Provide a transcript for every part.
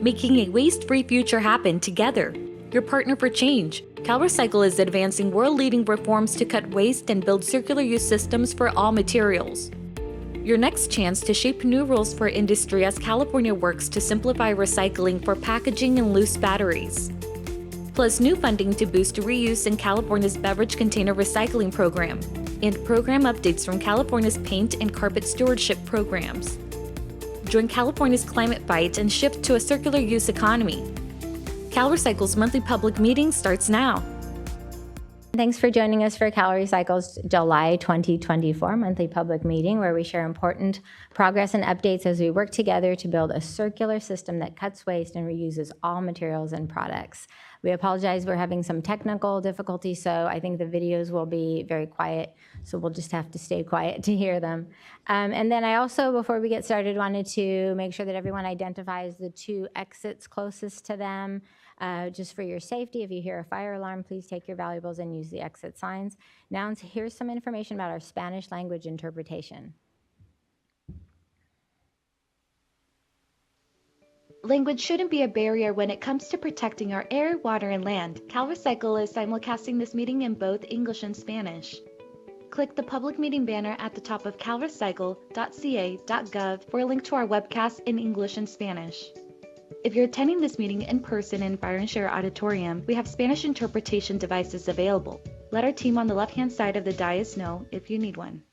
making a waste-free future happen together. Your partner for change. CalRecycle is advancing world-leading reforms to cut waste and build circular use systems for all materials. Your next chance to shape new rules for industry as California works to simplify recycling for packaging and loose batteries. Plus new funding to boost reuse in California's beverage container recycling program, and program updates from California's paint and carpet stewardship programs. Join California's climate fight and shift to a circular use economy. CalRecycle's monthly public meeting starts now. Thanks for joining us for CalRecycle's July 2024 monthly public meeting, where we share important progress and updates as we work together to build a circular system that cuts waste and reuses all materials and products. We apologize, we're having some technical difficulties, so I think the videos will be very quiet, so we'll just have to stay quiet to hear them. And then I also, before we get started, wanted to make sure that everyone identifies the 2 exits closest to them. Just for your safety, if you hear a fire alarm, please take your valuables and use the exit signs. Now, here's some information about our Spanish language interpretation. Language shouldn't be a barrier when it comes to protecting our air, water, and land. CalRecycle is simulcasting this meeting in both English and Spanish. Click the public meeting banner at the top of calrecycle.ca.gov for a link to our webcast in English and Spanish. If you're attending this meeting in person in Fire and Share Auditorium, we have Spanish interpretation devices available. Let our team on the left-hand side of the dais know if you need one.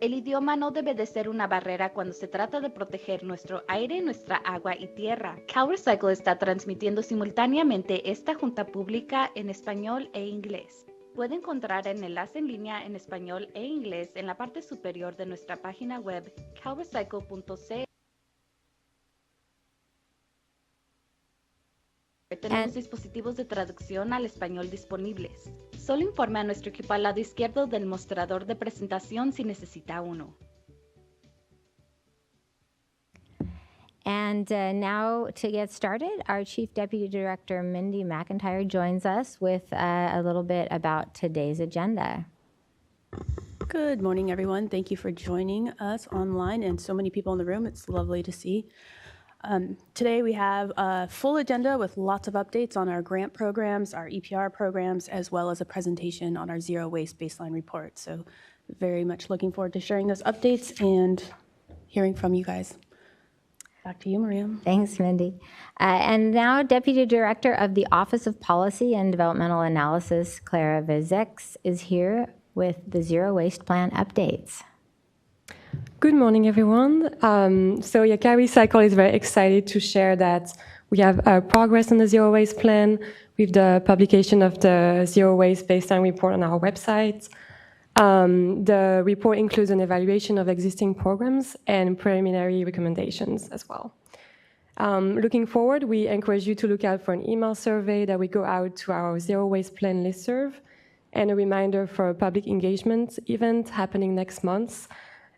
El idioma no debe de ser una barrera cuando se trata de proteger nuestro aire, nuestra agua y tierra. CalRecycle está transmitiendo simultáneamente esta junta pública en español e inglés. Puede encontrar el enlace en línea en español e inglés en la parte superior de nuestra página web calrecycle.ca. Tenemos dispositivos de traducción al español disponibles. Solo informe a nuestro equipo al lado izquierdo del mostrador de presentación si necesita uno. And now to get started, our Chief Deputy Director, Mindy McIntyre, joins us with a little bit about today's agenda. Good morning, everyone. Thank you for joining us online and so many people in the room. It's lovely to see. Today we have a full agenda with lots of updates on our grant programs, our EPR programs, as well as a presentation on our zero waste baseline report. So very much looking forward to sharing those updates and hearing from you guys. Back to you, Maria. Thanks, Mindy. And now Deputy Director of the Office of Policy and Developmental Analysis, Clara Vizex, is here with the Zero Waste Plan updates. Good morning, everyone. CalRecycle is very excited to share that we have progress on the Zero Waste Plan with the publication of the Zero Waste Baseline Report on our website. The report includes an evaluation of existing programs and preliminary recommendations as well. Looking forward, we encourage you to look out for an email survey that we go out to our Zero Waste Plan listserv and a reminder for a public engagement event happening next month.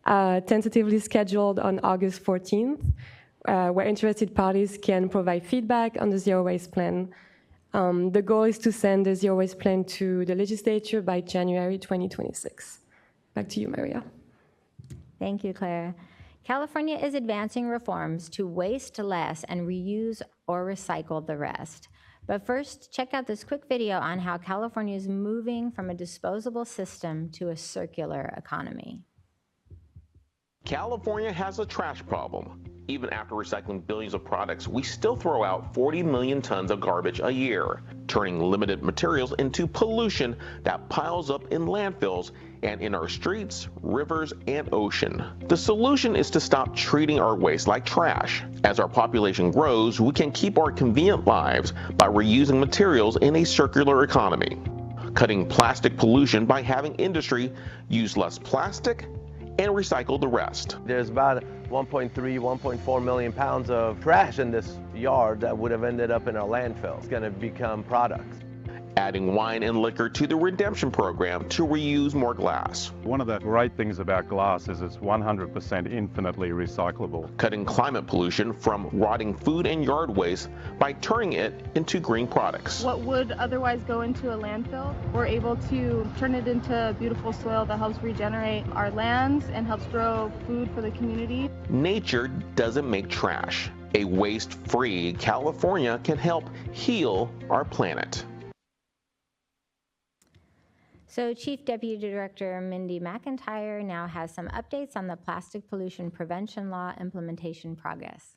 Tentatively scheduled on August 14th, where interested parties can provide feedback on the Zero Waste Plan. The goal is to send the Zero Waste Plan to the legislature by January 2026. Back to you, Maria. Thank you, Clara. California is advancing reforms to waste less and reuse or recycle the rest. But first, check out this quick video on how California is moving from a disposable system to a circular economy. California has a trash problem. Even after recycling billions of products, we still throw out 40 million tons of garbage a year, turning limited materials into pollution that piles up in landfills and in our streets, rivers, and ocean. The solution is to stop treating our waste like trash. As our population grows, we can keep our convenient lives by reusing materials in a circular economy, cutting plastic pollution by having industry use less plastic and recycle the rest. There's about 1.3, 1.4 million pounds of trash in this yard that would have ended up in our landfill. It's going to become products. Adding wine and liquor to the redemption program to reuse more glass. One of the great things about glass is it's 100% infinitely recyclable. Cutting climate pollution from rotting food and yard waste by turning it into green products. What would otherwise go into a landfill, we're able to turn it into beautiful soil that helps regenerate our lands and helps grow food for the community. Nature doesn't make trash. A waste-free California can help heal our planet. So Chief Deputy Director Mindy McIntyre now has some updates on the plastic pollution prevention law implementation progress.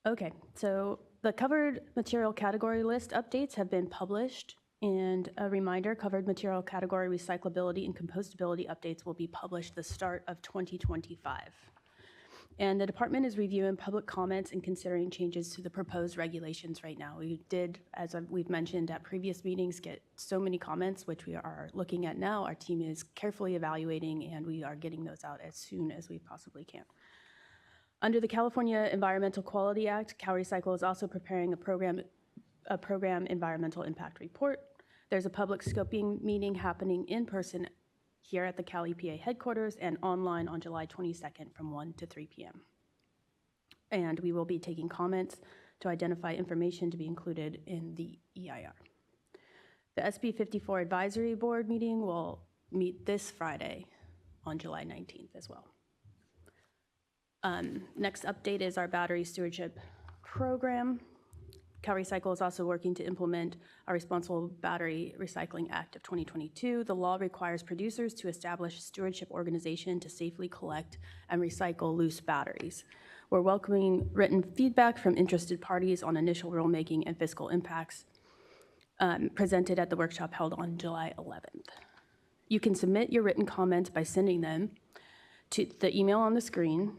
Okay, so the covered material category list updates have been published, and a reminder, covered material category recyclability and compostability updates will be published the start of 2025. And the department is reviewing public comments and considering changes to the proposed regulations right now. We did, as we've mentioned at previous meetings, get so many comments, which we are looking at now. Our team is carefully evaluating, and we are getting those out as soon as we possibly can. Under the California Environmental Quality Act, CalRecycle is also preparing a program environmental impact report. There's a public scoping meeting happening in person here at the Cal EPA headquarters and online on July 22nd from 1 to 3 p.m. And we will be taking comments to identify information to be included in the EIR. The SB 54 Advisory Board meeting will meet this Friday on July 19th as well. Next update is our battery stewardship program. CalRecycle is also working to implement our Responsible Battery Recycling Act of 2022. The law requires producers to establish a stewardship organization to safely collect and recycle loose batteries. We're welcoming written feedback from interested parties on initial rulemaking and fiscal impacts presented at the workshop held on July 11th. You can submit your written comments by sending them to the email on the screen,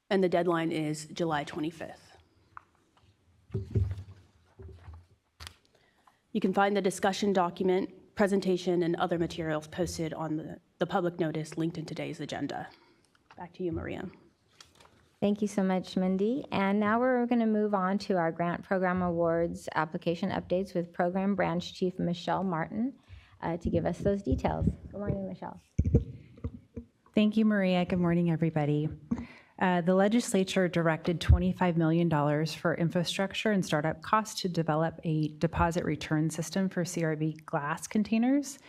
and the deadline is July 25th. You can find the discussion document, presentation, and other materials posted on the public notice linked in today's agenda. Back to you, Maria. Thank you so much, Mindy. And now we're going to move on to our grant program awards application updates with Program Branch Chief Michelle Martin to give us those details. Good morning, Michelle. Thank you, Maria. Good morning, everybody. The legislature directed $25 million for infrastructure and startup costs to develop a deposit return system for CRV glass containers.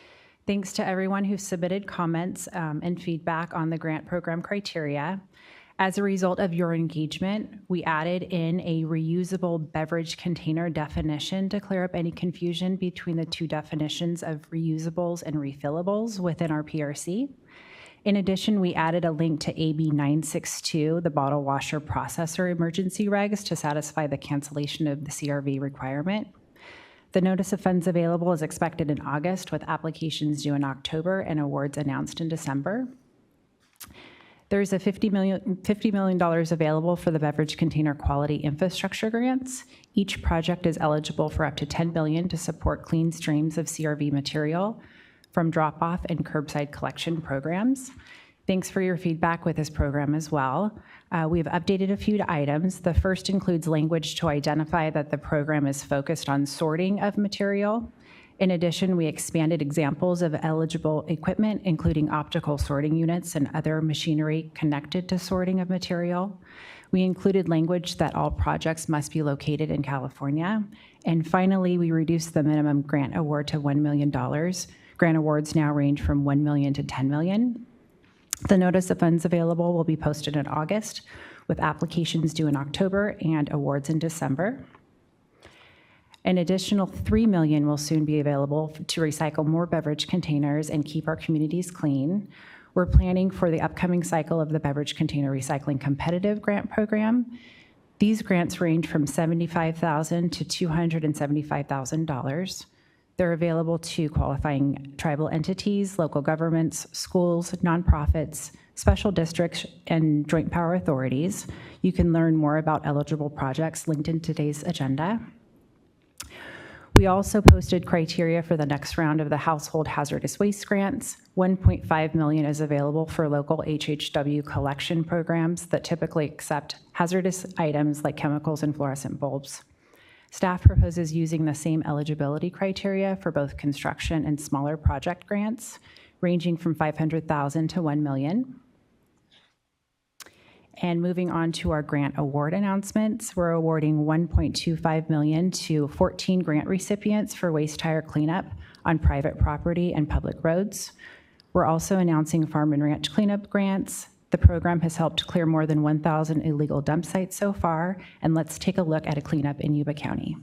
Thanks to everyone who submitted comments and feedback on the grant program criteria. As a result of your engagement, we added in a reusable beverage container definition to clear up any confusion between the two definitions of reusables and refillables within our PRC. In addition, we added a link to AB 962, the bottle washer processor emergency regs, to satisfy the cancellation of the CRV requirement. The notice of funds available is expected in August, with applications due in October and awards announced in December. There's a $50 million available for the beverage container quality infrastructure grants. Each project is eligible for up to $10 million to support clean streams of CRV material from drop-off and curbside collection programs. Thanks for your feedback with this program as well. We've updated a few items. The first includes language to identify that the program is focused on sorting of material. In addition, we expanded examples of eligible equipment, including optical sorting units and other machinery connected to sorting of material. We included language that all projects must be located in California. And finally, we reduced the minimum grant award to $1 million. Grant awards now range from $1 million to $10 million. The notice of funds available will be posted in August, with applications due in October and awards in December. An additional $3 million will soon be available to recycle more beverage containers and keep our communities clean. We're planning for the upcoming cycle of the Beverage Container Recycling Competitive Grant Program. These grants range from $75,000 to $275,000. They're available to qualifying tribal entities, local governments, schools, nonprofits, special districts, and joint power authorities. You can learn more about eligible projects linked in today's agenda. We also posted criteria for the next round of the household hazardous waste grants. $1.5 million is available for local HHW collection programs that typically accept hazardous items like chemicals and fluorescent bulbs. Staff proposes using the same eligibility criteria for both construction and smaller project grants, ranging from $500,000 to $1 million. And moving on to our grant award announcements, we're awarding $1.25 million to 14 grant recipients for waste tire cleanup on private property and public roads. We're also announcing farm and ranch cleanup grants. The program has helped clear more than 1,000 illegal dump sites so far, and let's take a look at a cleanup in Yuba County.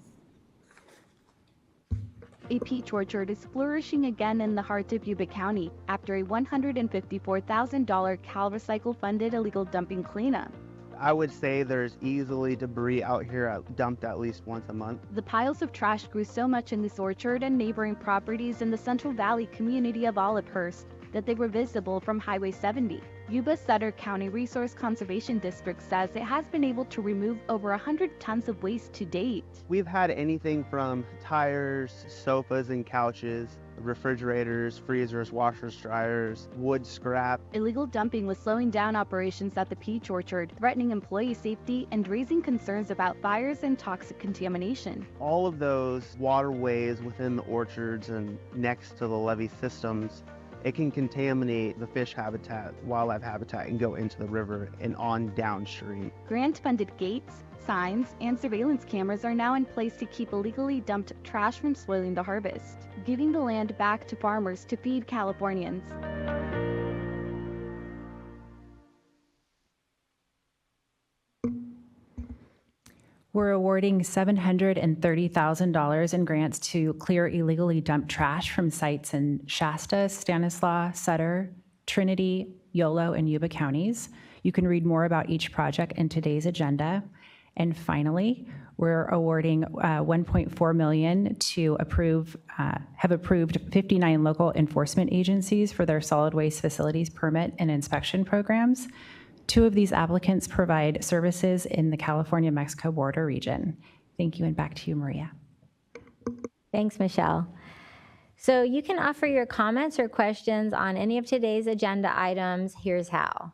A peach orchard is flourishing again in the heart of Yuba County after a $154,000 CalRecycle-funded illegal dumping cleanup. I would say there's easily debris out here dumped at least once a month. The piles of trash grew so much in this orchard and neighboring properties in the Central Valley community of Olivehurst that they were visible from Highway 70. Yuba Sutter County Resource Conservation District says it has been able to remove over 100 tons of waste to date. We've had anything from tires, sofas and couches, refrigerators, freezers, washers, dryers, wood scrap. Illegal dumping was slowing down operations at the peach orchard, threatening employee safety and raising concerns about fires and toxic contamination. All of those waterways within the orchards and next to the levee systems, it can contaminate the fish habitat, wildlife habitat, and go into the river and on downstream. Grant-funded gates, signs, and surveillance cameras are now in place to keep illegally dumped trash from spoiling the harvest, giving the land back to farmers to feed Californians. We're awarding $730,000 in grants to clear illegally dumped trash from sites in Shasta, Stanislaus, Sutter, Trinity, Yolo, and Yuba counties. You can read more about each project in today's agenda. And finally, we're awarding $1.4 million to have approved 59 local enforcement agencies for their solid waste facilities permit and inspection programs. 2 of these applicants provide services in the California-Mexico border region. Thank you, and back to you, Maria. Thanks, Michelle. So you can offer your comments or questions on any of today's agenda items. Here's how.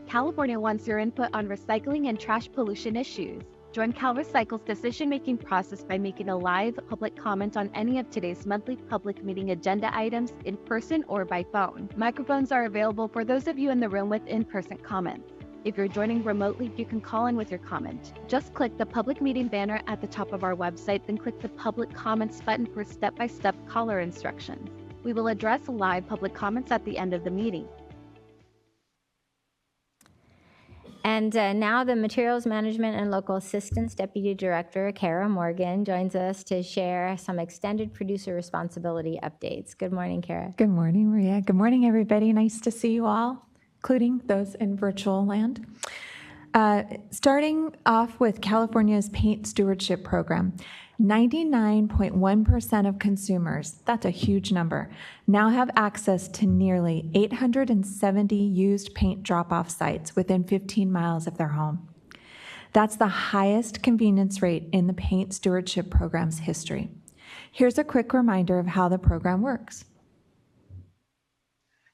California wants your input on recycling and trash pollution issues. Join CalRecycle's decision-making process by making a live public comment on any of today's monthly public meeting agenda items in person or by phone. Microphones are available for those of you in the room with in-person comments. If you're joining remotely, you can call in with your comment. Just click the public meeting banner at the top of our website, then click the public comments button for step-by-step caller instructions. We will address live public comments at the end of the meeting. And now the Materials Management and Local Assistance Deputy Director, Kara Morgan, joins us to share some extended producer responsibility updates. Good morning, Kara. Good morning, Maria. Good morning, everybody. Nice to see you all, including those in virtual land. Starting off with California's paint stewardship program, 99.1% of consumers, that's a huge number, now have access to nearly 870 used paint drop-off sites within 15 miles of their home. That's the highest convenience rate in the paint stewardship program's history. Here's a quick reminder of how the program works.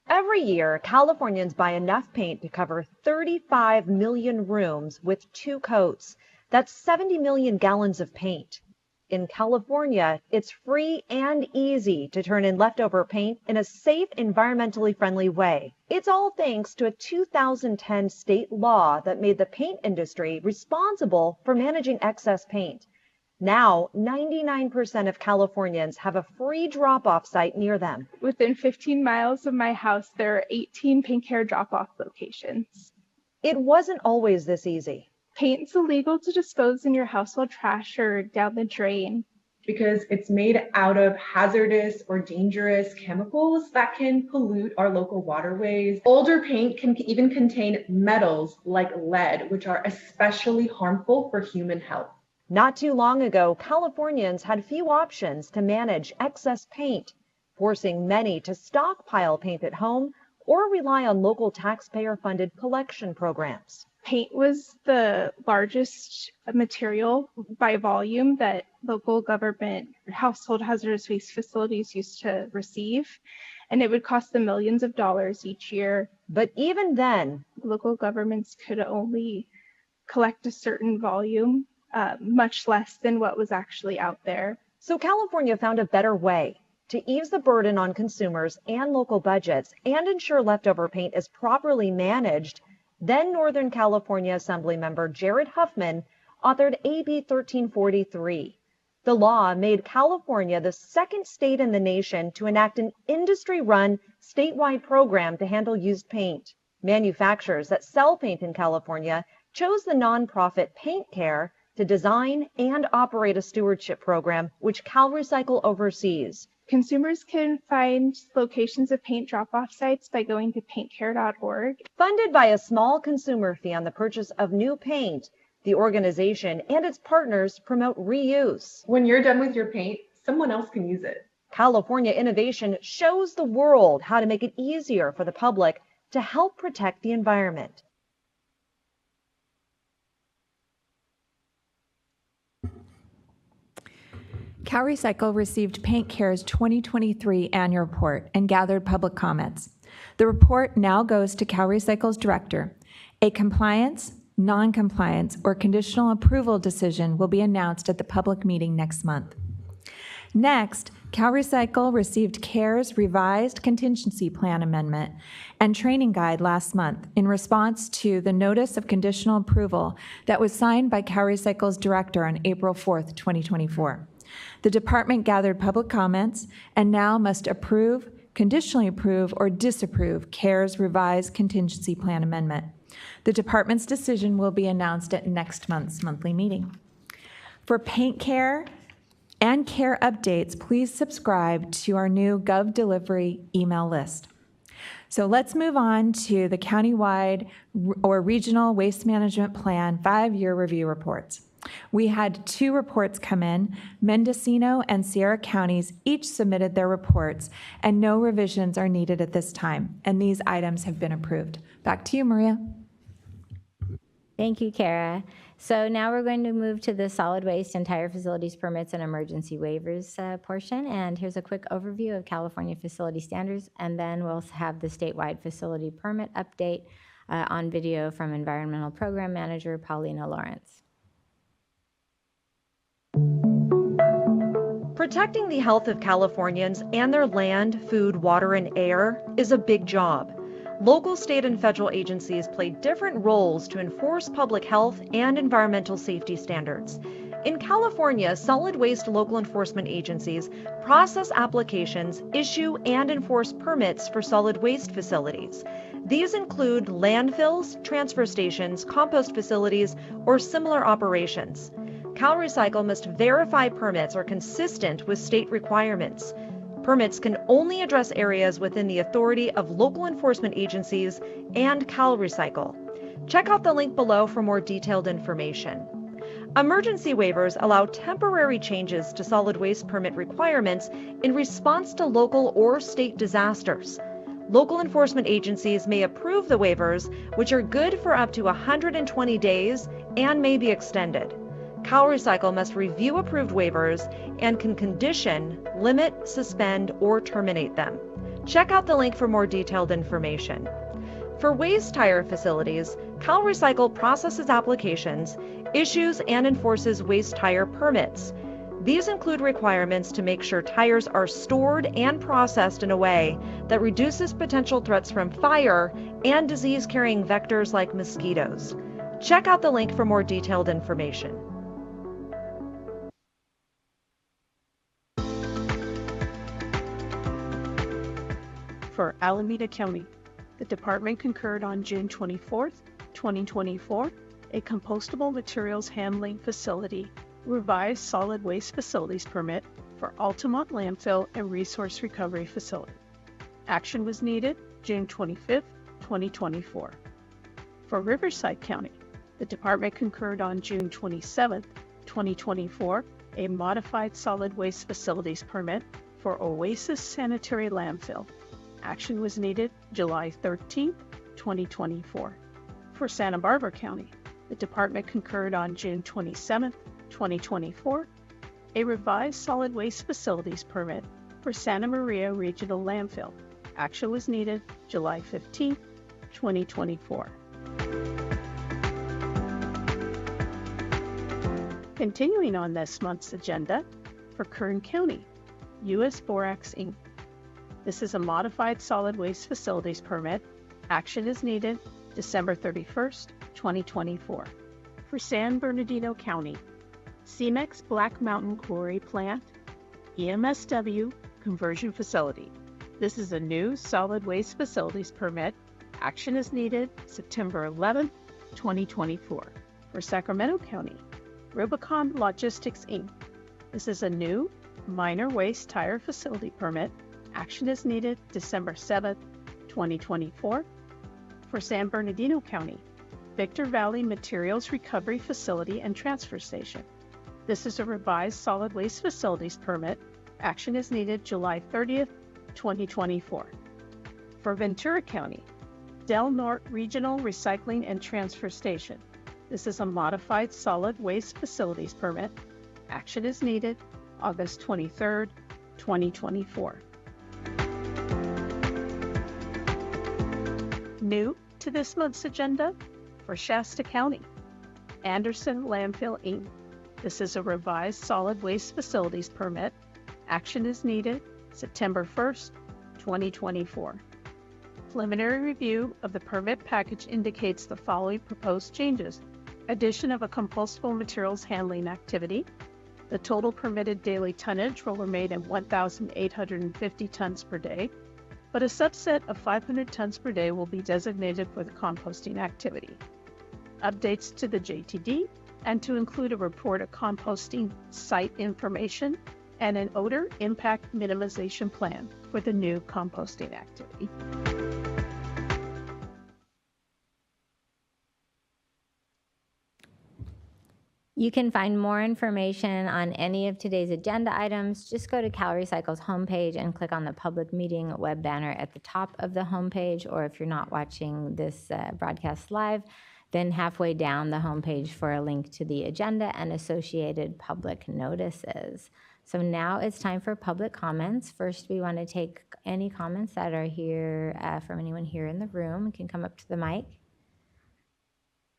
Every year, Californians buy enough paint to cover 35 million rooms with 2 coats. That's 70 million gallons of paint. In California, it's free and easy to turn in leftover paint in a safe, environmentally friendly way. It's all thanks to a 2010 state law that made the paint industry responsible for managing excess paint. Now, 99% of Californians have a free drop-off site near them. Within 15 miles of my house, there are 18 paint care drop-off locations. It wasn't always this easy. Paint's illegal to dispose in your household trash or down the drain. Because it's made out of hazardous or dangerous chemicals that can pollute our local waterways. Older paint can even contain metals like lead, which are especially harmful for human health. Not too long ago, Californians had few options to manage excess paint, forcing many to stockpile paint at home or rely on local taxpayer-funded collection programs. Paint was the largest material by volume that local government household hazardous waste facilities used to receive, and it would cost them millions of dollars each year. But even then, local governments could only collect a certain volume, much less than what was actually out there. So California found a better way. To ease the burden on consumers and local budgets and ensure leftover paint is properly managed, then Northern California Assemblymember Jared Huffman authored AB 1343. The law made California the second state in the nation to enact an industry-run statewide program to handle used paint. Manufacturers that sell paint in California chose the nonprofit Paint Care to design and operate a stewardship program, which CalRecycle oversees. Consumers can find locations of paint drop-off sites by going to paintcare.org. Funded by a small consumer fee on the purchase of new paint, the organization and its partners promote reuse. When you're done with your paint, someone else can use it. California Innovation shows the world how to make it easier for the public to help protect the environment. CalRecycle received Paint Care's 2023 annual report and gathered public comments. The report now goes to CalRecycle's director. A compliance, non-compliance, or conditional approval decision will be announced at the public meeting next month. Next, CalRecycle received CARE's revised contingency plan amendment and training guide last month in response to the notice of conditional approval that was signed by CalRecycle's director on April 4th, 2024. The department gathered public comments and now must approve, conditionally approve, or disapprove CARE's revised contingency plan amendment. The department's decision will be announced at next month's monthly meeting. For Paint Care and CARE updates, please subscribe to our new Gov Delivery email list. So let's move on to the countywide or regional waste management plan 5-year review reports. We had 2 reports come in. Mendocino and Sierra counties each submitted their reports, and no revisions are needed at this time, and these items have been approved. Back to you, Maria. Thank you, Kara. So now we're going to move to the solid waste and tire facilities permits and emergency waivers portion. And here's a quick overview of California facility standards, and then we'll have the statewide facility permit update on video from Environmental Program Manager Paulina Lawrence. Protecting the health of Californians and their land, food, water, and air is a big job. Local, state, and federal agencies play different roles to enforce public health and environmental safety standards. In California, solid waste local enforcement agencies process applications, issue, and enforce permits for solid waste facilities. These include landfills, transfer stations, compost facilities, or similar operations. CalRecycle must verify permits are consistent with state requirements. Permits can only address areas within the authority of local enforcement agencies and CalRecycle. Check out the link below for more detailed information. Emergency waivers allow temporary changes to solid waste permit requirements in response to local or state disasters. Local enforcement agencies may approve the waivers, which are good for up to 120 days and may be extended. CalRecycle must review approved waivers and can condition, limit, suspend, or terminate them. Check out the link for more detailed information. For waste tire facilities, CalRecycle processes applications, issues, and enforces waste tire permits. These include requirements to make sure tires are stored and processed in a way that reduces potential threats from fire and disease-carrying vectors like mosquitoes. Check out the link for more detailed information. For Alameda County, the department concurred on June 24, 2024, a compostable materials handling facility revised solid waste facilities permit for Altamont Landfill and Resource Recovery Facility. Action was needed June 25, 2024. For Riverside County, the department concurred on June 27, 2024, a modified solid waste facilities permit for Oasis Sanitary Landfill. Action was needed July 13, 2024. For Santa Barbara County, the department concurred on June 27, 2024, a revised solid waste facilities permit for Santa Maria Regional Landfill. Action was needed July 15, 2024. Continuing on this month's agenda, for Kern County, US Borax Inc. This is a modified solid waste facilities permit. Action is needed December 31st, 2024. For San Bernardino County, CEMEX Black Mountain Quarry Plant, EMSW Conversion Facility. This is a new solid waste facilities permit. Action is needed September 11th, 2024. For Sacramento County, Rubicon Logistics Inc. This is a new minor waste tire facility permit. Action is needed December 7th, 2024. For San Bernardino County, Victor Valley Materials Recovery Facility and Transfer Station. This is a revised solid waste facilities permit. Action is needed July 30th, 2024. For Ventura County, Del Norte Regional Recycling and Transfer Station. This is a modified solid waste facilities permit. Action is needed August 23rd, 2024. New to this month's agenda, for Shasta County, Anderson Landfill Inc. This is a revised solid waste facilities permit. Action is needed September 1st, 2024. Preliminary review of the permit package indicates the following proposed changes. Addition of a compostable materials handling activity. The total permitted daily tonnage will remain at 1,850 tons per day, but a subset of 500 tons per day will be designated for the composting activity. Updates to the JTD, and to include a report of composting site information and an odor impact minimization plan for the new composting activity. You can find more information on any of today's agenda items. Just go to CalRecycle's homepage and click on the public meeting web banner at the top of the homepage, or if you're not watching this broadcast live, then halfway down the homepage for a link to the agenda and associated public notices. So now it's time for public comments. First, we want to take any comments that are here from anyone here in the room. You can come up to the mic.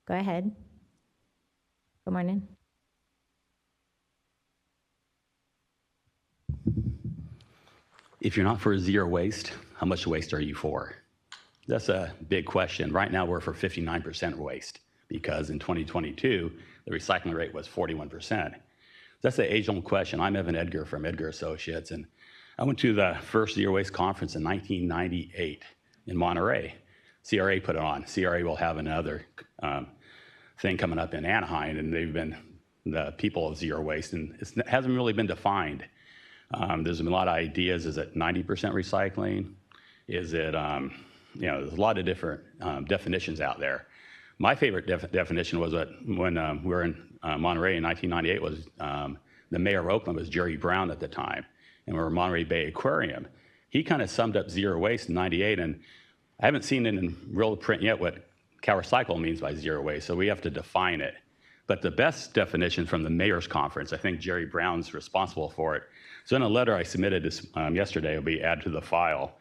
Go ahead. Good morning. If you're not for zero waste, how much waste are you for? That's a big question. Right now, we're for 59% waste because in 2022, the recycling rate was 41%. That's an age-old question. I'm Evan Edgar from Edgar Associates, and I went to the first zero waste conference in 1998 in Monterey. CRA put it on. CRA will have another thing coming up in Anaheim, and they've been the people of zero waste, and it hasn't really been defined. There's been a lot of ideas. Is it 90% recycling? Is it, there's a lot of different definitions out there. My favorite definition was that when we were in Monterey in 1998 was the mayor of Oakland was Jerry Brown at the time, and we were Monterey Bay Aquarium. He kind of summed up zero waste in 98, and I haven't seen it in real print yet what CalRecycle means by zero waste, so we have to define it. But the best definition from the mayor's conference, I think Jerry Brown's responsible for it. So in a letter I submitted this, yesterday, will be added to the file,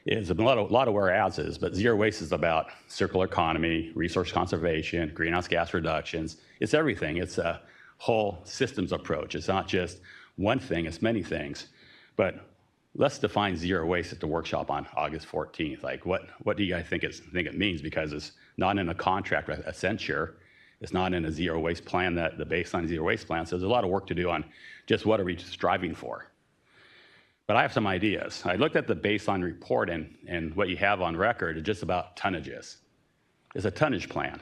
is a lot of whereases, but zero waste is about circular economy, resource conservation, greenhouse gas reductions. It's everything. It's a whole systems approach. It's not just one thing, it's many things. But let's define zero waste at the workshop on August 14th. Like, what do you guys think it means? Because it's not in a contract with Accenture. It's not in a zero waste plan, that the baseline zero waste plan. So there's a lot of work to do on just what are we striving for. But I have some ideas. I looked at the baseline report, and what you have on record is just about tonnages. It's a tonnage plan.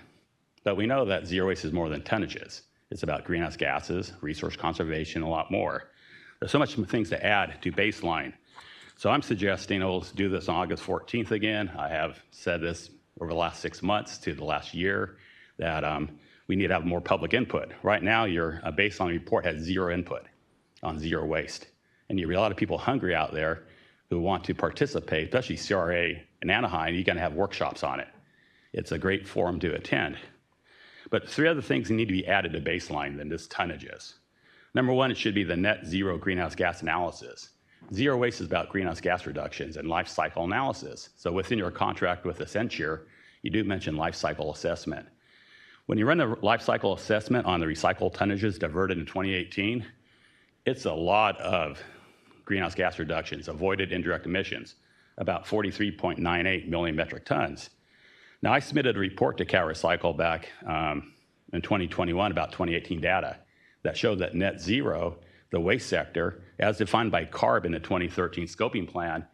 But we know that zero waste is more than tonnages. It's about greenhouse gases, resource conservation, a lot more. There's so much things to add to baseline. So I'm suggesting we'll do this on August 14th again. I have said this over the last 6 months to the last year that we need to have more public input. Right now, your baseline report has zero input on zero waste. And you have a lot of people hungry out there who want to participate, especially CRA in Anaheim. You're going to have workshops on it. It's a great forum to attend. But 3 other things need to be added to baseline than just tonnages. Number 1, it should be the net zero greenhouse gas analysis. Zero waste is about greenhouse gas reductions and life cycle analysis. So within your contract with Accenture, you do mention life cycle assessment. When you run the life cycle assessment on the recycled tonnages diverted in 2018, it's a lot of greenhouse gas reductions, avoided indirect emissions, about 43.98 million metric tons. Now, I submitted a report to CalRecycle back in 2021 about 2018 data that showed that net zero, the waste sector, as defined by CARB in the 2013 scoping plan,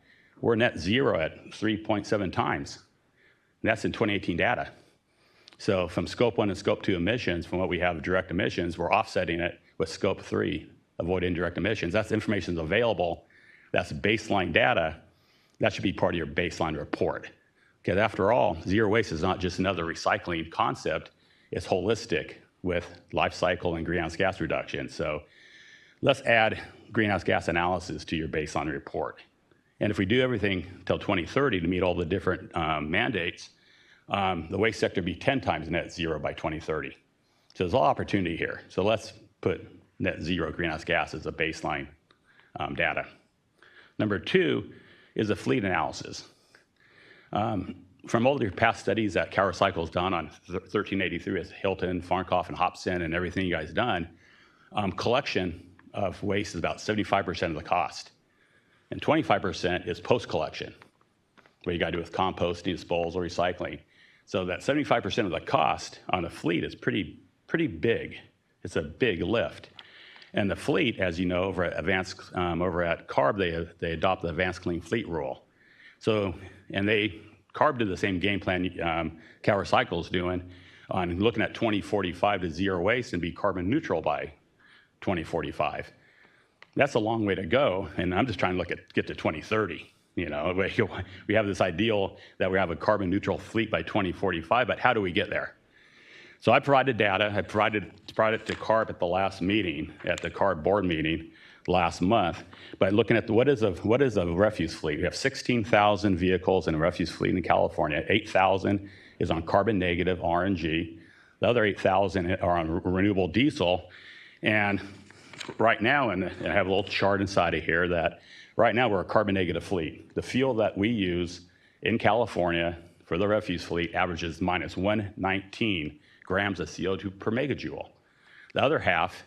we're net zero at 3.7 times. And that's in 2018 data. So from scope 1 and scope 2 emissions, from what we have direct emissions, we're offsetting it with scope 3, avoid indirect emissions. That's information that's available. That's baseline data. That should be part of your baseline report. Because after all, zero waste is not just another recycling concept. It's holistic with life cycle and greenhouse gas reduction. So let's add greenhouse gas analysis to your baseline report. And if we do everything till 2030 to meet all the different mandates, the waste sector will be 10 times net zero by 2030. So there's a lot of opportunity here. So let's put net zero greenhouse gas as a baseline data. Number 2 is a fleet analysis. From all the past studies that CalRecycle's done on 1383 as Hilton, Farncoff, and Hobson, and everything you guys done, collection of waste is about 75% of the cost. And 25% is post-collection, what you got to do with composting, disposal, recycling. So that 75% of the cost on a fleet is pretty big. It's a big lift. And the fleet, as you know, over at CARB, they adopt the Advanced Clean Fleet Rule. So, and CARB did the same game plan CalRecycle is doing on looking at 2045 to zero waste and be carbon neutral by 2045. That's a long way to go, and I'm just trying to get to 2030. You know, we have this ideal that we have a carbon neutral fleet by 2045, but how do we get there? So I provided data. I provided it to CARB at the last meeting, at the CARB board meeting last month, by looking at what is a refuse fleet. We have 16,000 vehicles in a refuse fleet in California. 8,000 is on carbon negative RNG. The other 8,000 are on renewable diesel. And right now, and I have a little chart inside of here that right now we're a carbon negative fleet. The fuel that we use in California for the refuse fleet averages minus 119 grams of CO2 per megajoule. The other half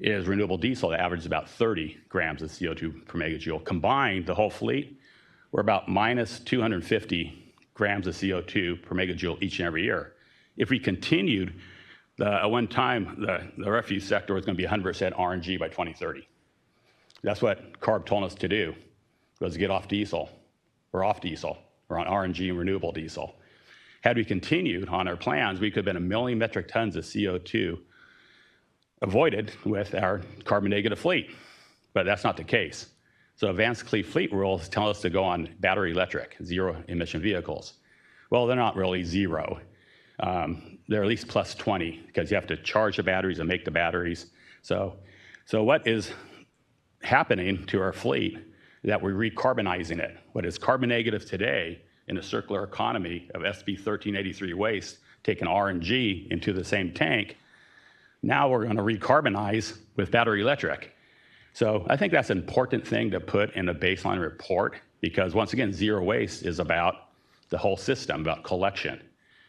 is renewable diesel that averages about 30 grams of CO2 per megajoule. Combined, the whole fleet, we're about minus 250 grams of CO2 per megajoule each and every year. If we continued, at one time, the refuse sector was going to be 100% RNG by 2030. That's what CARB told us to do, was get off diesel. We're off diesel. We're on RNG and renewable diesel. Had we continued on our plans, we could have been 1 million metric tons of CO2 avoided with our carbon negative fleet, but that's not the case. So Advanced Clean Fleet rules tell us to go on battery electric, zero emission vehicles. Well, they're not really zero. They're at least plus 20 because you have to charge the batteries and make the batteries. So what is happening to our fleet is that we're recarbonizing it. What is carbon negative today in a circular economy of SB 1383 waste, taking RNG into the same tank, now we're going to recarbonize with battery electric. So I think that's an important thing to put in a baseline report because once again, zero waste is about the whole system, about collection.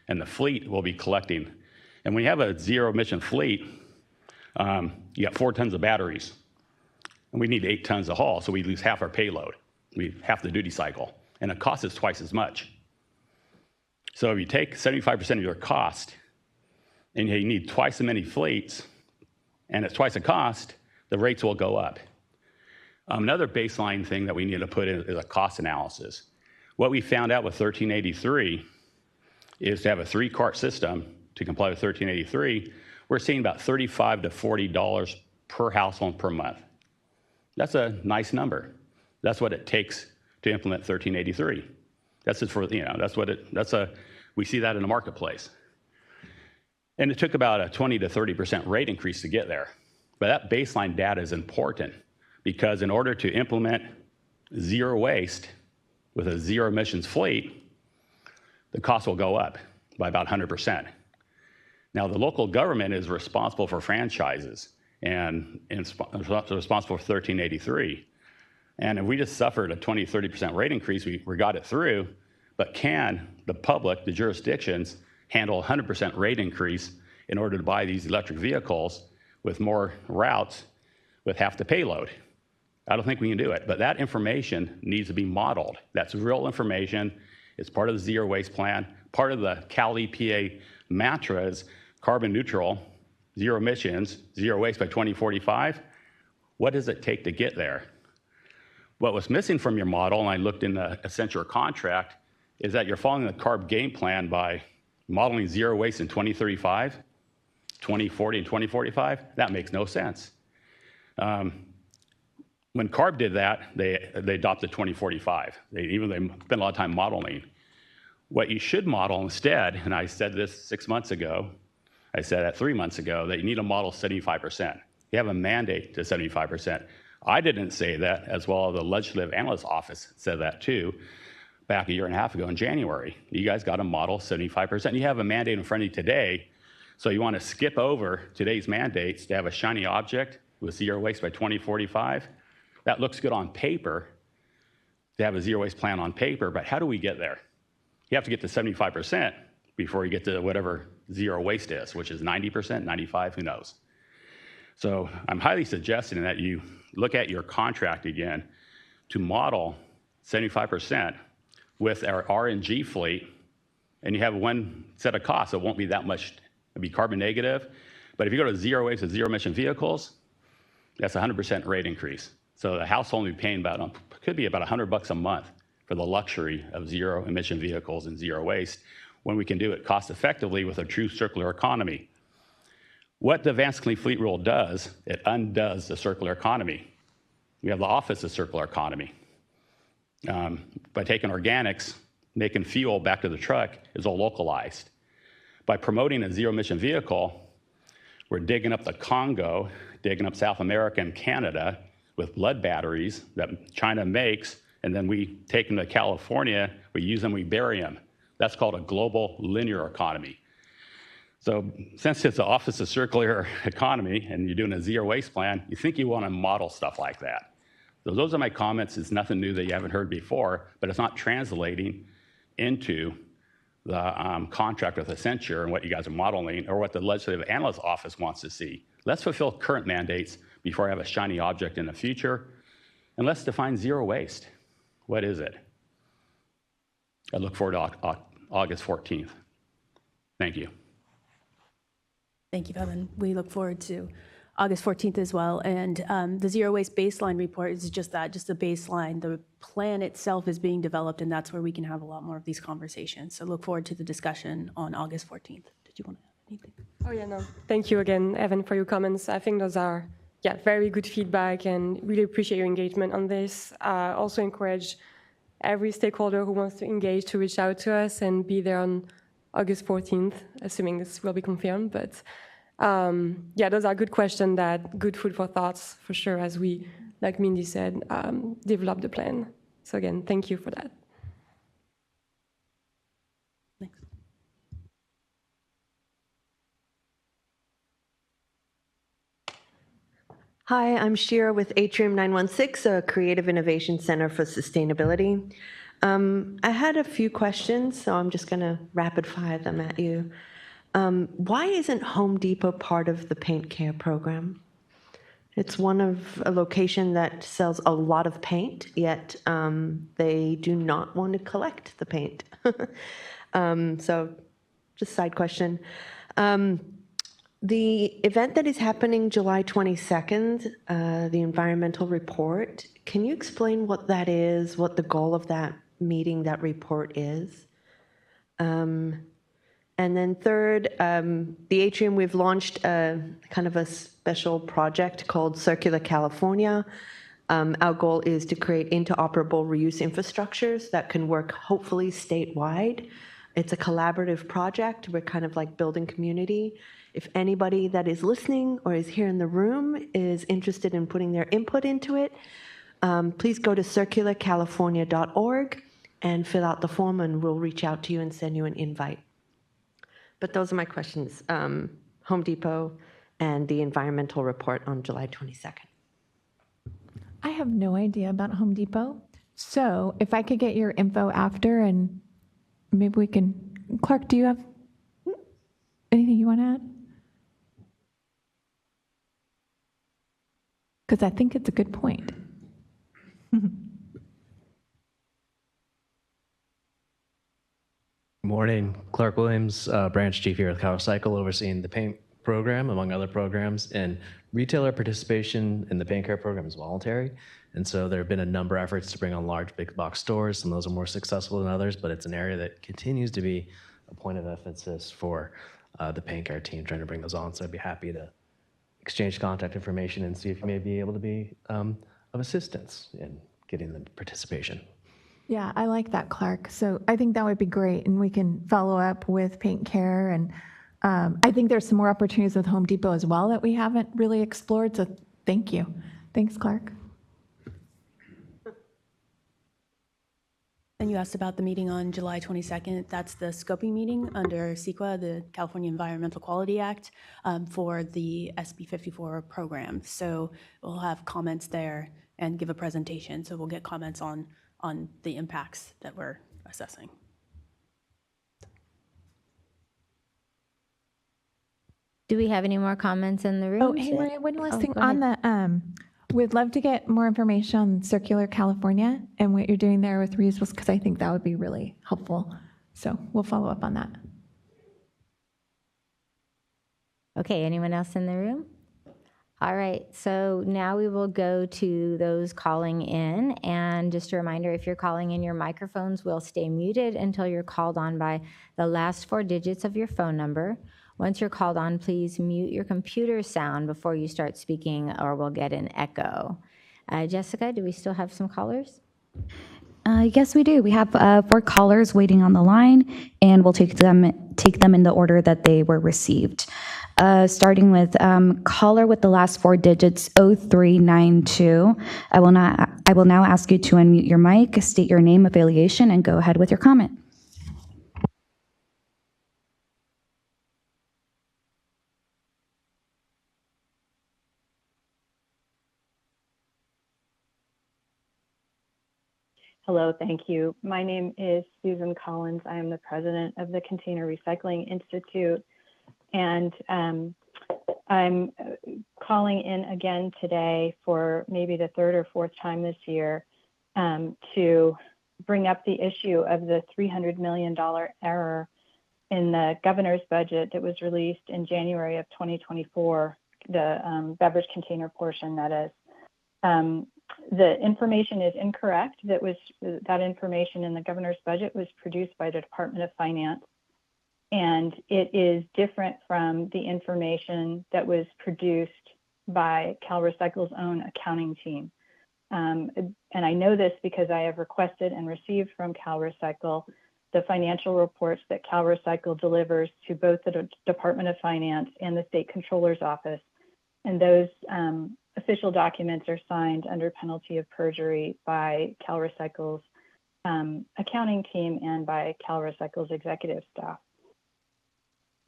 And the fleet will be collecting. And when you have a zero emission fleet, you got 4 tons of batteries. And we need 8 tons of haul, so we lose half our payload. We half the duty cycle. And it costs us twice as much. So if you take 75% of your cost, and you need twice as many fleets, and it's twice the cost, the rates will go up. Another baseline thing that we need to put in is a cost analysis. What we found out with 1383 is to have a 3-cart system to comply with 1383, we're seeing about $35 to $40 per household per month. That's a nice number. That's what it takes to implement 1383. That's just for, we see that in the marketplace. And it took about a 20 to 30% rate increase to get there. But that baseline data is important because in order to implement zero waste with a zero emissions fleet, the cost will go up by about 100%. Now, the local government is responsible for franchises and responsible for 1383. And if we just suffered a 20, 30% rate increase, we got it through, but can the public, the jurisdictions, handle 100% rate increase in order to buy these electric vehicles with more routes with half the payload? I don't think we can do it, but that information needs to be modeled. That's real information. It's part of the zero waste plan. Part of the Cal EPA mantra is carbon neutral, zero emissions, zero waste by 2045. What does it take to get there? What was missing from your model, and I looked in the Accenture contract, is that you're following the CARB game plan by modeling zero waste in 2035, 2040, and 2045. That makes no sense. When CARB did that, they adopted 2045. They spent a lot of time modeling. What you should model instead, and I said this 6 months ago, I said that 3 months ago, that you need to model 75%. You have a mandate to 75%. I didn't say that, as well as the Legislative Analyst Office said that too, back a year and a half ago in January. You guys got to model 75%. You have a mandate in front of you today, so you want to skip over today's mandates to have a shiny object with zero waste by 2045. That looks good on paper, to have a zero waste plan on paper, but how do we get there? You have to get to 75% before you get to whatever zero waste is, which is 90%, 95, who knows? So I'm highly suggesting that you look at your contract again to model 75% with our RNG fleet, and you have one set of costs. It won't be that much, it'll be carbon negative, but if you go to zero waste and zero emission vehicles, that's a 100% rate increase. So the household will be paying could be about $100 a month for the luxury of zero emission vehicles and zero waste, when we can do it cost effectively with a true circular economy. What the Advanced Clean Fleet Rule does, it undoes the circular economy. We have the Office of Circular Economy. By taking organics, making fuel back to the truck is all localized. By promoting a zero emission vehicle, we're digging up the Congo, digging up South America and Canada with blood batteries that China makes, and then we take them to California, we use them, we bury them. That's called a global linear economy. So since it's the Office of Circular Economy and you're doing a zero waste plan, you think you want to model stuff like that. So those are my comments. It's nothing new that you haven't heard before, but it's not translating into the contract with Accenture and what you guys are modeling or what the Legislative Analyst Office wants to see. Let's fulfill current mandates before I have a shiny object in the future, and let's define zero waste. What is it? I look forward to August 14th. Thank you. Thank you, Bevan. We look forward to August 14th as well. And the Zero Waste Baseline Report is just that, just a baseline. The plan itself is being developed, and that's where we can have a lot more of these conversations. So look forward to the discussion on August 14th. Did you want to add anything? Oh, yeah, no. Thank you again, Evan, for your comments. I think those are very good feedback, and really appreciate your engagement on this. Also encourage every stakeholder who wants to engage to reach out to us and be there on August 14th, assuming this will be confirmed. But those are good questions, good food for thoughts for sure, as we, like Mindy said, develop the plan. So again, thank you for that. Thanks. Hi, I'm Shira with Atrium 916, a Creative Innovation Center for Sustainability. I had a few questions, so I'm just going to rapid fire them at you. Why isn't Home Depot part of the paint care program? It's one of a location that sells a lot of paint, yet they do not want to collect the paint. So just side question. The event that is happening July 22nd, the environmental report, can you explain what that is, what the goal of that meeting, that report is? And then third, the Atrium, we've launched a kind of a special project called CalRecycle-California. Our goal is to create interoperable reuse infrastructures that can work hopefully statewide. It's a collaborative project. We're kind of like building community. If anybody that is listening or is here in the room is interested in putting their input into it, please go to circularcalifornia.org and fill out the form, and we'll reach out to you and send you an invite. But those are my questions. Home Depot and the environmental report on July 22nd. I have no idea about Home Depot. So if I could get your info after, and maybe we can, Clark, do you have anything you want to add? Because I think it's a good point. Morning, Clark Williams, branch chief here at CalRecycle, overseeing the paint program, among other programs. And retailer participation in the paint care program is voluntary. And so there have been a number of efforts to bring on large big box stores. Some of those are more successful than others, but it's an area that continues to be a point of emphasis for the paint care team, trying to bring those on. So I'd be happy to exchange contact information and see if you may be able to be of assistance in getting the participation. Yeah, I like that, Clark. So I think that would be great, and we can follow up with Paint Care. And I think there's some more opportunities with Home Depot as well that we haven't really explored. So thank you. Thanks, Clark. And you asked about the meeting on July 22nd. That's the scoping meeting under CEQA, the California Environmental Quality Act, for the SB 54 program. So we'll have comments there and give a presentation. So we'll get comments on the impacts that we're assessing. Do we have any more comments in the room? Oh, hey, Maria, one last thing on the, we'd love to get more information on Circular California and what you're doing there with reusables, because I think that would be really helpful. So we'll follow up on that. Okay, anyone else in the room? All right, so now we will go to those calling in. And just a reminder, if you're calling in, your microphones will stay muted until you're called on by the last 4 digits of your phone number. Once you're called on, please mute your computer sound before you start speaking, or we'll get an echo. Jessica, do we still have some callers? Yes, we do. We have 4 callers waiting on the line, and we'll take them in the order that they were received. Starting with caller with the last 4 digits, 0392. I will now ask you to unmute your mic, state your name, affiliation, and go ahead with your comment. Hello, thank you. My name is Susan Collins. I am the president of the Container Recycling Institute, and I'm calling in again today for maybe the 3rd or 4th time this year to bring up the issue of the $300 million error in the governor's budget that was released in January of 2024, the beverage container portion, that is. The information is incorrect. That information in the governor's budget was produced by the Department of Finance, and it is different from the information that was produced by CalRecycle's own accounting team. And I know this because I have requested and received from CalRecycle the financial reports that CalRecycle delivers to both the Department of Finance and the State Controller's Office. And those official documents are signed under penalty of perjury by CalRecycle's accounting team and by CalRecycle's executive staff.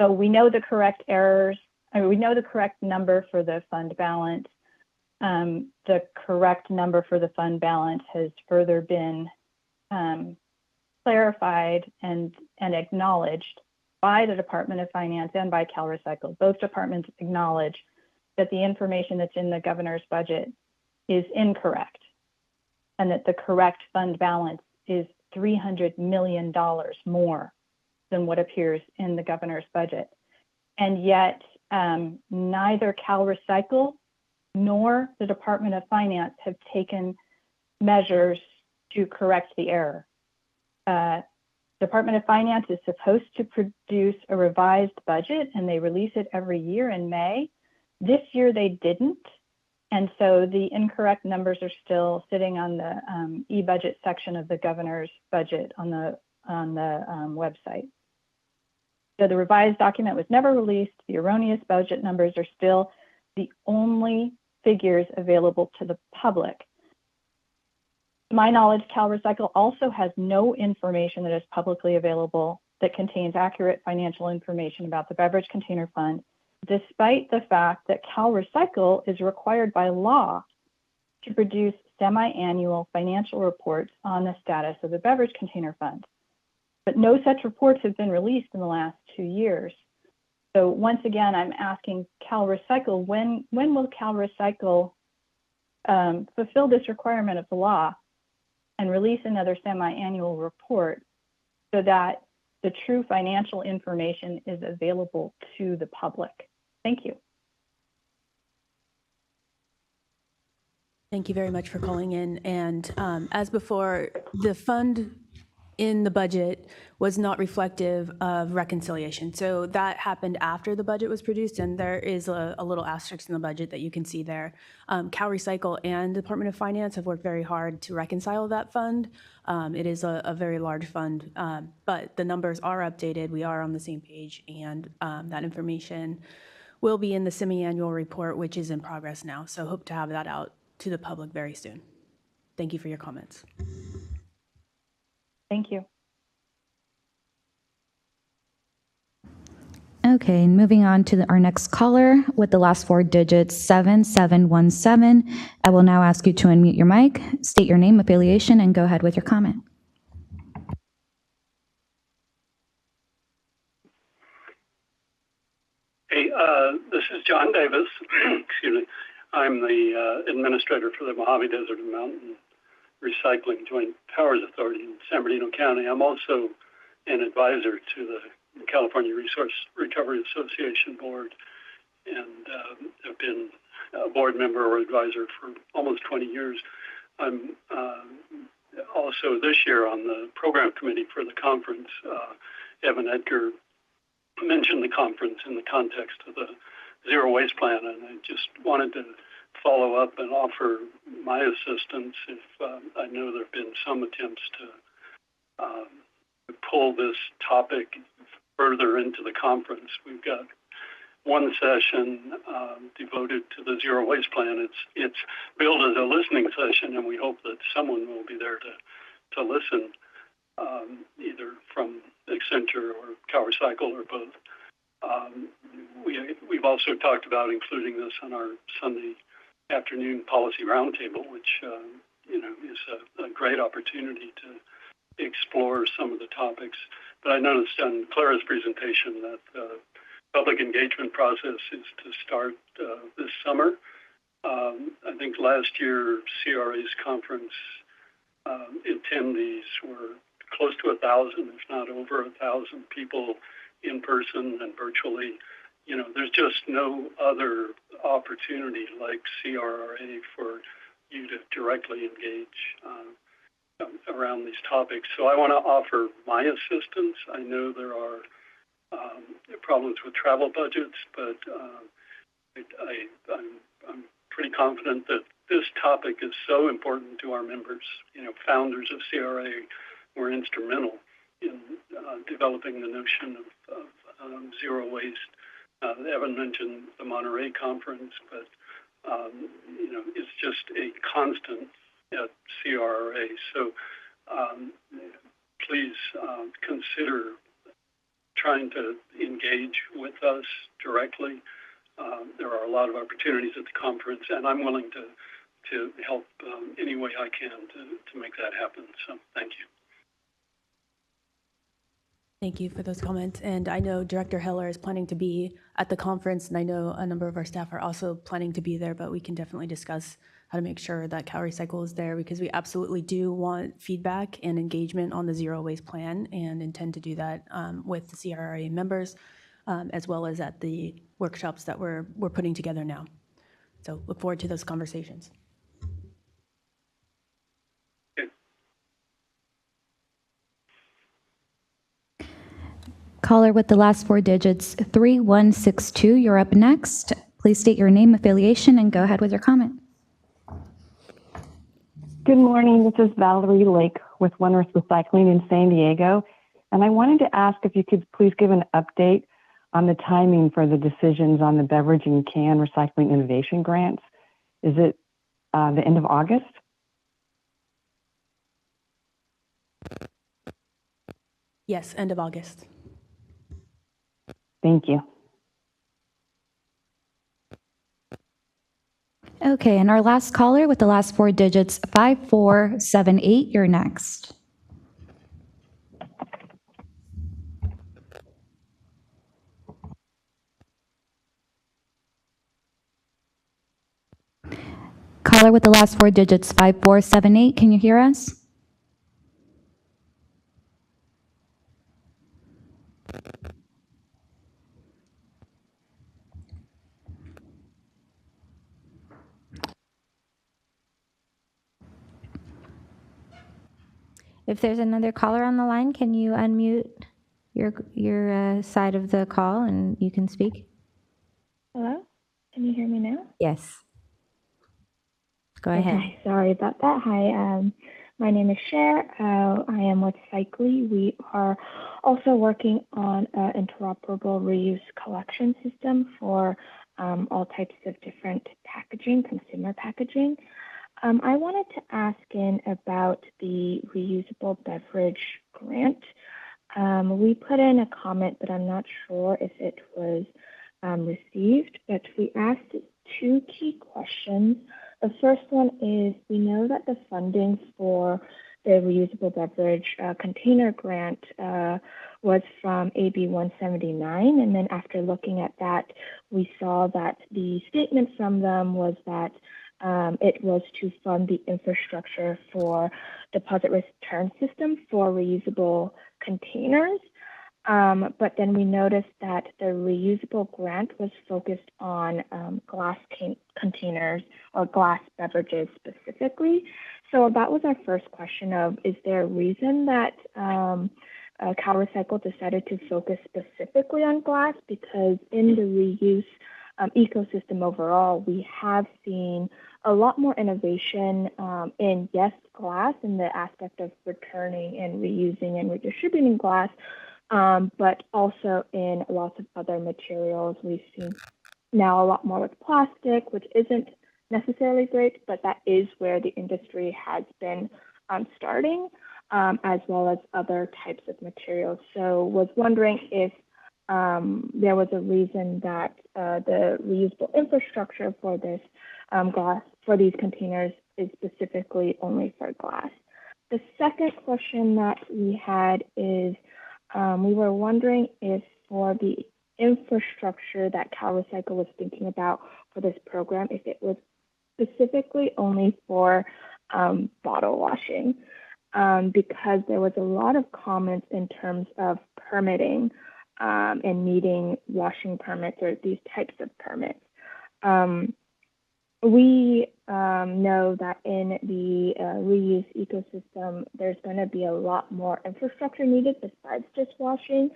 So we know the correct errors, we know the correct number for the fund balance. The correct number for the fund balance has further been clarified and acknowledged by the Department of Finance and by CalRecycle. Both departments acknowledge that the information that's in the governor's budget is incorrect, and that the correct fund balance is $300 million more than what appears in the governor's budget. And yet neither CalRecycle nor the Department of Finance have taken measures to correct the error. Department of Finance is supposed to produce a revised budget, and they release it every year in May. This year they didn't, and so the incorrect numbers are still sitting on the e-budget section of the governor's budget on the website. So the revised document was never released. The erroneous budget numbers are still the only figures available to the public. To my knowledge, CalRecycle also has no information that is publicly available that contains accurate financial information about the Beverage Container Fund, despite the fact that CalRecycle is required by law to produce semi-annual financial reports on the status of the Beverage Container Fund. But no such reports have been released in the last 2 years. So once again, I'm asking CalRecycle, when will CalRecycle fulfill this requirement of the law and release another semi-annual report so that the true financial information is available to the public. Thank you. Thank you very much for calling in. And as before, the fund in the budget was not reflective of reconciliation. So that happened after the budget was produced, and there is a little asterisk in the budget that you can see there. CalRecycle and the Department of Finance have worked very hard to reconcile that fund. It is a very large fund, but the numbers are updated. We are on the same page, and that information will be in the semi-annual report, which is in progress now. So hope to have that out to the public very soon. Thank you for your comments. Thank you. Okay, and moving on to our next caller with the last four digits, 7717. I will now ask you to unmute your mic, state your name, affiliation, and go ahead with your comment. Hey, this is John Davis. Excuse me. I'm the administrator for the Mojave Desert and Mountain Recycling Joint Powers Authority in San Bernardino County. I'm also an advisor to the California Resource Recovery Association Board, and have been a board member or advisor for almost 20 years. I'm also this year on the program committee for the conference. Evan Edgar mentioned the conference in the context of the Zero Waste Plan, and I just wanted to follow up and offer my assistance if I know there have been some attempts to pull this topic further into the conference. We've got one session devoted to the Zero Waste Plan. It's billed as a listening session, and we hope that someone will be there to listen, either from Accenture or CalRecycle or both. We've also talked about including this on our Sunday afternoon policy roundtable, which is a great opportunity to explore some of the topics. But I noticed on Clara's presentation that the public engagement process is to start this summer. I think last year CRA's conference attendees were close to 1,000, if not over 1,000 people in person and virtually. There's just no other opportunity like CRRA for you to directly engage around these topics. So I want to offer my assistance. I know there are problems with travel budgets, but I'm pretty confident that this topic is so important to our members. Founders of CRA were instrumental in developing the notion of zero waste. Evan mentioned the Monterey conference, but it's just a constant at CRRA. So please consider trying to engage with us directly. There are a lot of opportunities at the conference, and I'm willing to help any way I can to make that happen. So thank you. Thank you for those comments. And I know Director Heller is planning to be at the conference, and I know a number of our staff are also planning to be there, but we can definitely discuss how to make sure that CalRecycle is there, because we absolutely do want feedback and engagement on the Zero Waste Plan and intend to do that with the CRRA members, as well as at the workshops that we're putting together now. So look forward to those conversations. Caller with the last four digits, 3162. You're up next. Please state your name, affiliation, and go ahead with your comment. Good morning. This is Valerie Lake with One Earth Recycling in San Diego. And I wanted to ask if you could please give an update on the timing for the decisions on the beverage and can recycling innovation grants. Is it the end of August? Yes, end of August. Thank you. Okay, and our last caller with the last four digits, 5478. You're next. caller with the last four digits, 5478. Can you hear us? If there's another caller on the line, can you unmute your side of the call and you can speak? Hello? Can you hear me now? Yes. Go ahead. Okay, sorry about that. Hi, my name is Cher. I am with Cycly. We are also working on an interoperable reuse collection system for all types of different packaging, consumer packaging. I wanted to ask in about the reusable beverage grant. We put in a comment, but I'm not sure if it was received, but we asked two key questions. The first one is, we know that the funding for the reusable beverage container grant was from AB 179, and then after looking at that, we saw that the statement from them was that it was to fund the infrastructure for deposit return system for reusable containers. But then we noticed that the reusable grant was focused on glass containers or glass beverages specifically. So that was our first question of, is there a reason that CalRecycle decided to focus specifically on glass? Because in the reuse ecosystem overall, we have seen a lot more innovation in, yes, glass in the aspect of returning and reusing and redistributing glass, but also in lots of other materials. We've seen now a lot more with plastic, which isn't necessarily great, but that is where the industry has been starting, as well as other types of materials. So was wondering if there was a reason that the reusable infrastructure for this glass, for these containers, is specifically only for glass. The second question that we had is, we were wondering if for the infrastructure that CalRecycle was thinking about for this program, if it was specifically only for bottle washing, because there was a lot of comments in terms of permitting and needing washing permits or these types of permits. We know that in the reuse ecosystem, there's going to be a lot more infrastructure needed besides just washing.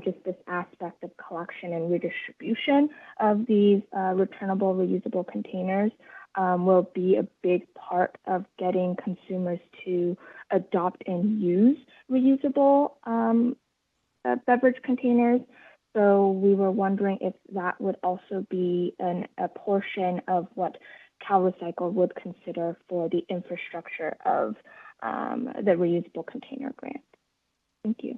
Just this aspect of collection and redistribution of these returnable, reusable containers will be a big part of getting consumers to adopt and use reusable beverage containers. So we were wondering if that would also be a portion of what CalRecycle would consider for the infrastructure of the reusable container grant. Thank you.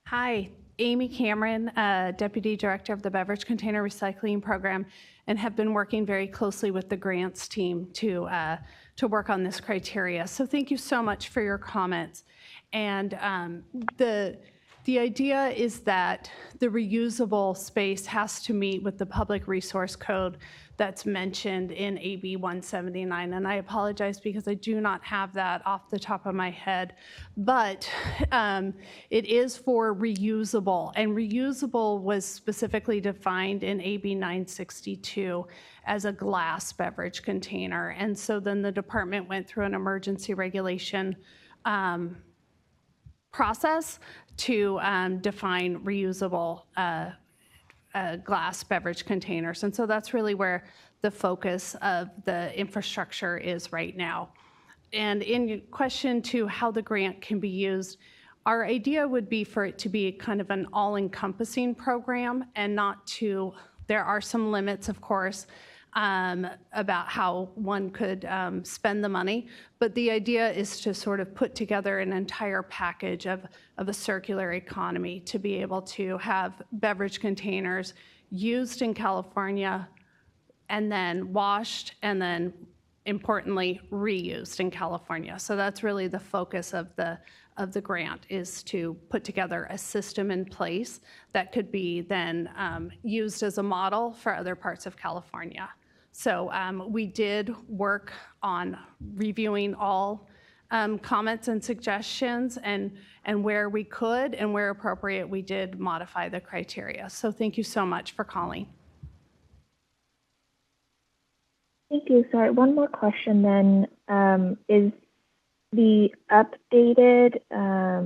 Hi, Amy Cameron, Deputy Director of the Beverage Container Recycling Program, and have been working very closely with the grants team to work on this criteria. So thank you so much for your comments. And the idea is that the reusable space has to meet with the public resource code that's mentioned in AB 179. And I apologize because I do not have that off the top of my head, but it is for reusable, and reusable was specifically defined in AB 962 as a glass beverage container. And so then the department went through an emergency regulation process to define reusable glass beverage containers. And so that's really where the focus of the infrastructure is right now. And in question to how the grant can be used, our idea would be for it to be kind of an all-encompassing program and not to, there are some limits, of course, about how one could spend the money. But the idea is to sort of put together an entire package of a circular economy to be able to have beverage containers used in California and then washed and then, importantly, reused in California. So that's really the focus of the grant, is to put together a system in place that could be then used as a model for other parts of California. So we did work on reviewing all comments and suggestions, and where we could and where appropriate, we did modify the criteria. So thank you so much for calling. Thank you. Sorry, one more question then. Is the updated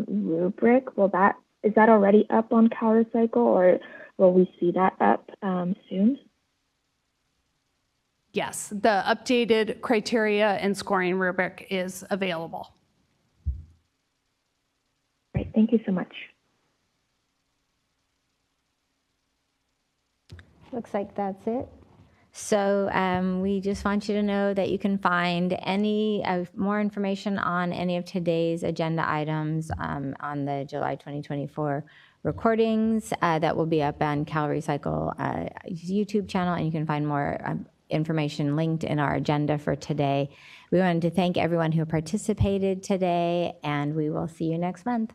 rubric, is that already up on CalRecycle, or will we see that up soon? Yes, the updated criteria and scoring rubric is available. Great, thank you so much. Looks like that's it. So we just want you to know that you can find any more information on any of today's agenda items on the July 2024 recordings that will be up on CalRecycle YouTube channel, and you can find more information linked in our agenda for today. We wanted to thank everyone who participated today, and we will see you next month.